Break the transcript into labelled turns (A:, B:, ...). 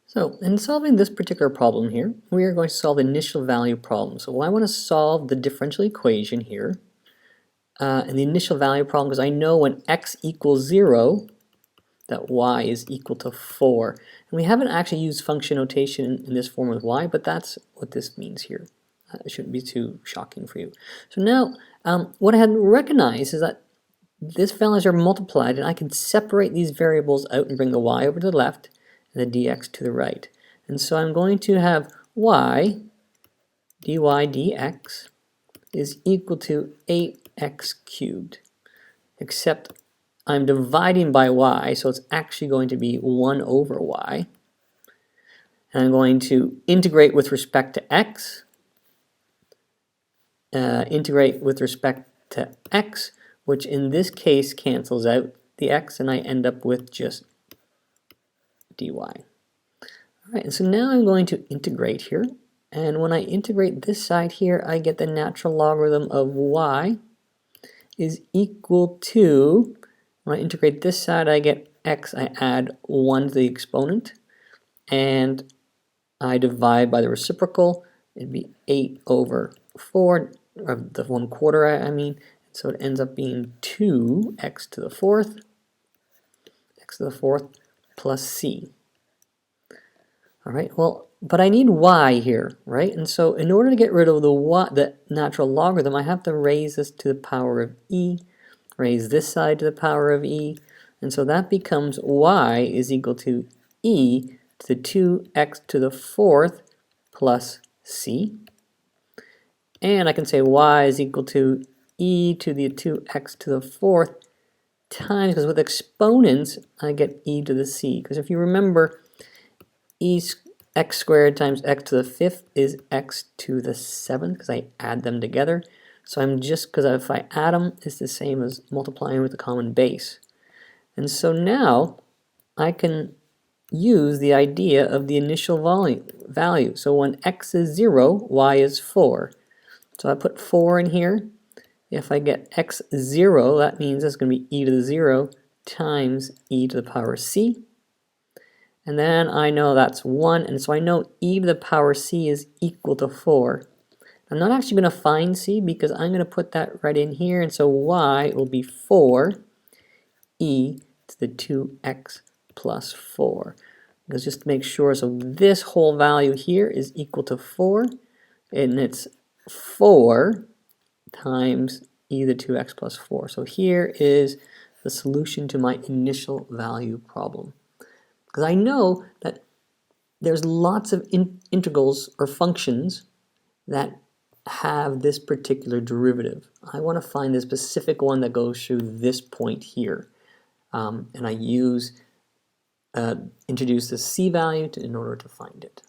A: So in solving this particular problem here, we are going to solve the initial value problem. So I want to solve the differential equation here, and the initial value problem, because I know when x equals 0, that y is equal to 4. And we haven't actually used function notation in this form with y, but that's what this means here. It shouldn't be too shocking for you. So now, what I hadn't recognized is that these values are multiplied, and I can separate these variables out and bring the y over to the left and the dx to the right. And so I'm going to have y dy dx is equal to 8x cubed, except I'm dividing by y, so it's actually going to be 1 over y. And I'm going to integrate with respect to x, which in this case cancels out the x, and I end up with just dy. All right, and so now I'm going to integrate here, and when I integrate this side here, I get the natural logarithm of y is equal to, when I integrate this side, I get x, I add 1 to the exponent, and I divide by the reciprocal. It'd be 8 over 4, or the 1/4 I mean, so it ends up being 2x to the fourth, plus c. All right, well, but I need y here, right? And so in order to get rid of the natural logarithm, I have to raise this to the power of e, raise this side to the power of e, and so that becomes y is equal to e to the 2x to the fourth plus c. And I can say y is equal to e to the 2x to the fourth times, because with exponents, I get e to the c. Because if you remember, x squared times x to the fifth is x to the seventh, because I add them together. So I'm just, because if I add them, it's the same as multiplying with the common base. And so now I can use the idea of the initial value. So when x is 0, y is 4. So I put 4 in here. If I get x 0, that means it's going to be e to the 0 times e to the power c. And then I know that's 1, and so I know e to the power c is equal to 4. I'm not actually going to find c because I'm going to put that right in here, and so y will be 4 e to the 2x plus 4. Because just to make sure, so this whole value here is equal to 4, and it's 4 times e to the 2x plus 4. So here is the solution to my initial value problem. Because I know that there's lots of integrals or functions that have this particular derivative. I want to find the specific one that goes through this point here. And I introduce the c value in order to find it.